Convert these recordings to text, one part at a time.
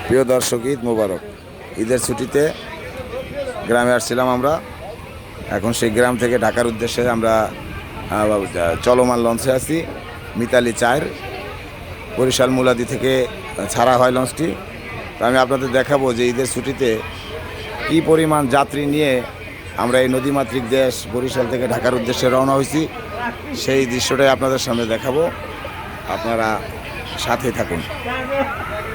প্রিয় দর্শক, ঈদ মোবারক। ঈদের ছুটিতে গ্রামে আসছিলাম আমরা। এখন সেই গ্রাম থেকে ঢাকার উদ্দেশ্যে আমরা চলমান লঞ্চে আছি। মিতালি 4 বরিশাল মুলাদি থেকে ছাড়া হয় লঞ্চটি। তো আমি আপনাদের দেখাবো যে ঈদের ছুটিতে কী পরিমাণ যাত্রী নিয়ে আমরা এই নদীমাতৃক দেশ বরিশাল থেকে ঢাকার উদ্দেশ্যে রওনা হয়েছি। সেই দৃশ্যটাই আপনাদের সামনে দেখাবো, আপনারা সাথে থাকুন।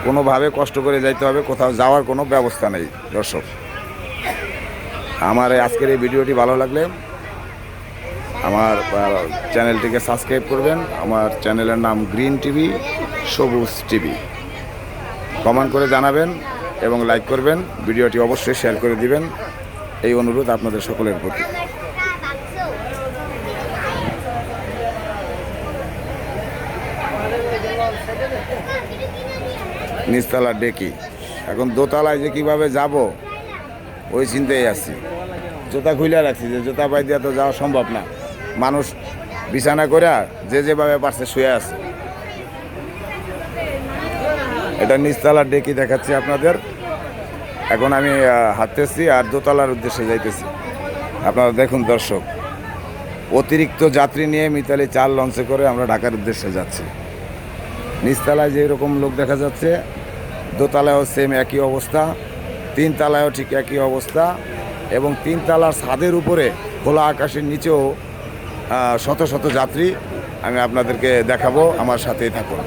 কোনোভাবে কষ্ট করে যাইতে হবে, কোথাও যাওয়ার কোনো ব্যবস্থা নেই। দর্শক, আমার আজকের এই ভিডিওটি ভালো লাগলে আমার চ্যানেলটিকে সাবস্ক্রাইব করবেন। আমার চ্যানেলের নাম গ্রিন টিভি, সবুজ টিভি। কমেন্ট করে জানাবেন এবং লাইক করবেন। ভিডিওটি অবশ্যই শেয়ার করে দিবেন, এই অনুরোধ আপনাদের সকলের প্রতি। নিচতলার ডেকি, এখন দোতলায় যে কীভাবে যাব ওই চিন্তায় আছি। জুতা খুলে রাখছি, যে জুতা পাই দিয়ে তো যাওয়া সম্ভব না। মানুষ বিছানা করে যে যেভাবে পারছে শুয়ে আছে। এটা নিচতলার ডেকি দেখাচ্ছি আপনাদের। এখন আমি হাঁটতেছি আর দোতলার উদ্দেশ্যে যাইতেছি। আপনারা দেখুন দর্শক, অতিরিক্ত যাত্রী নিয়ে মিতালি 4 লঞ্চে করে আমরা ঢাকার উদ্দেশ্যে যাচ্ছি। নিচতলায় যে এরকম লোক দেখা যাচ্ছে, দোতলায়ও সেম একই অবস্থা, 3 তলায়ও ঠিক একই অবস্থা, এবং 3 তলার ছাদের উপরে খোলা আকাশের নিচেও শত শত যাত্রী। আমি আপনাদেরকে দেখাবো, আমার সাথেই থাকুন।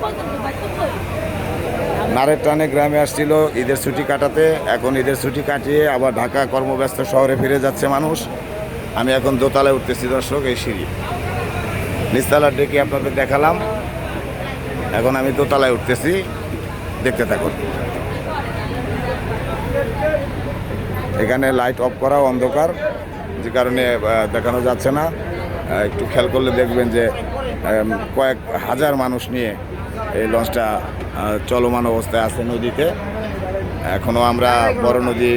নারের টানে গ্রামে আসছিল ঈদের ছুটি কাটাতে। এখন ঈদের ছুটি কাটিয়ে আবার ঢাকা কর্মব্যস্ত শহরে ফিরে যাচ্ছে মানুষ। আমি এখন দোতলায় উঠতেছি দর্শক, এই সিঁড়ি। নিচতলার ডেকে আপনাদের দেখালাম, এখন আমি দোতলায় উঠতেছি, দেখতে থাকুন। এখানে লাইট অফ করা, অন্ধকার, যে কারণে দেখানো যাচ্ছে না। একটু খেয়াল করলে দেখবেন যে কয়েক হাজার মানুষ নিয়ে এই লঞ্চটা চলমান অবস্থায় আছে নদীতে। এখনও আমরা বড় নদী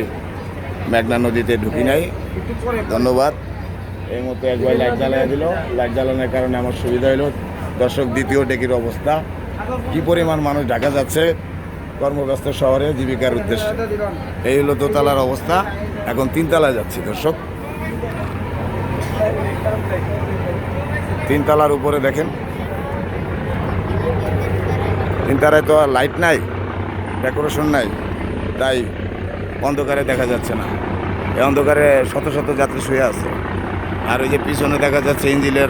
মেঘনা নদীতে ঢুকি নাই। ধন্যবাদ। এই মুহূর্তে একবার লাইট জ্বালিয়ে দিল। লাইট জ্বালানোর কারণে আমার সুবিধা হলো। দর্শক, দ্বিতীয় ডেকির অবস্থা, কী পরিমাণ মানুষ ঢাকা যাচ্ছে কর্মব্যস্ত শহরে জীবিকার উদ্দেশ্যে। এই হলো দোতলার অবস্থা। এখন 3 তলায় যাচ্ছি দর্শক। 3 তলার উপরে দেখেন, 3 তলায় তো আর লাইট নাই, ডেকোরেশন নাই, তাই অন্ধকারে দেখা যাচ্ছে না। এই অন্ধকারে শত শত যাত্রী শুয়ে আছে। আর ওই যে পিছনে দেখা যাচ্ছে ইঞ্জিনের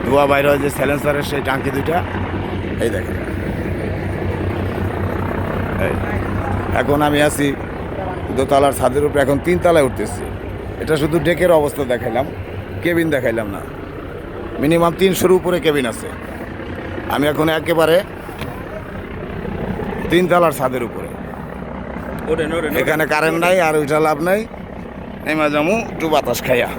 ধোঁয়া বাইরে হয়, যে সাইলেন্সারের সেই টাঙ্কি দুইটা, এই দেখেন। এখন আমি আছি দোতলার ছাদের উপরে। এখন 3 তলায় উঠতেছি। এটা শুধু ডেকের অবস্থা দেখাইলাম, কেবিন দেখাইলাম না। মিনিমাম 300-র উপরে কেবিন আছে। আমি এখন একেবারে 3 তলার ছাদের উপরে। এখানে কারেন্ট নাই, আর ওইটা লাভ নাই। নেমা যামু একটু বাতাস খাইয়া।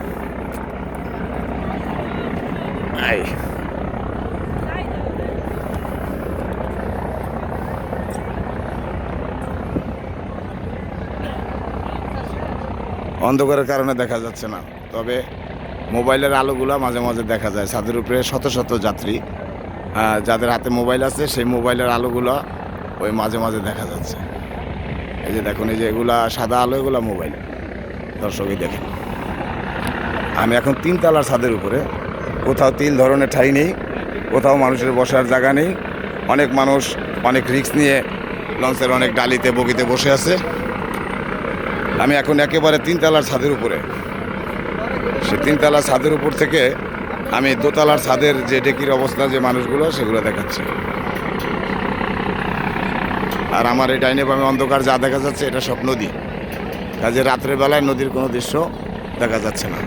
অন্ধকারের কারণে দেখা যাচ্ছে না, তবে মোবাইলের আলোগুলো মাঝে মাঝে দেখা যায়। ছাদের উপরে শত শত যাত্রী, যাদের হাতে মোবাইল আছে, সেই মোবাইলের আলোগুলো ওই মাঝে মাঝে দেখা যাচ্ছে। এই যে দেখুন, এই যে এগুলা সাদা আলো, এগুলো মোবাইল। দর্শকই দেখেন, আমি এখন 3 তলার ছাদের উপরে। কোথাও 3 ধরনের ঠাঁই নেই, কোথাও মানুষের বসার জায়গা নেই। অনেক মানুষ অনেক রিস্ক নিয়ে লঞ্চের অনেক ডালিতে বগিতে বসে আছে। আমি এখন একেবারে 3 তলার ছাদের উপরে। সে 3 তলার ছাদের উপর থেকে আমি দোতলার ছাদের যে ডেকির অবস্থা, যে মানুষগুলো, সেগুলো দেখাচ্ছি। আর আমার এই ডাইনে বামে অন্ধকার যা দেখা যাচ্ছে, এটা সব নদী। কাজে রাত্রের বেলায় নদীর কোনো দৃশ্য দেখা যাচ্ছে না।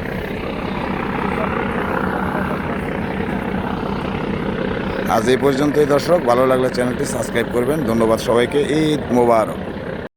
আজ এই পর্যন্তই দর্শক। ভালো লাগলে চ্যানেলটি সাবস্ক্রাইব করবেন। ধন্যবাদ সবাইকে। ঈদ মোবারক।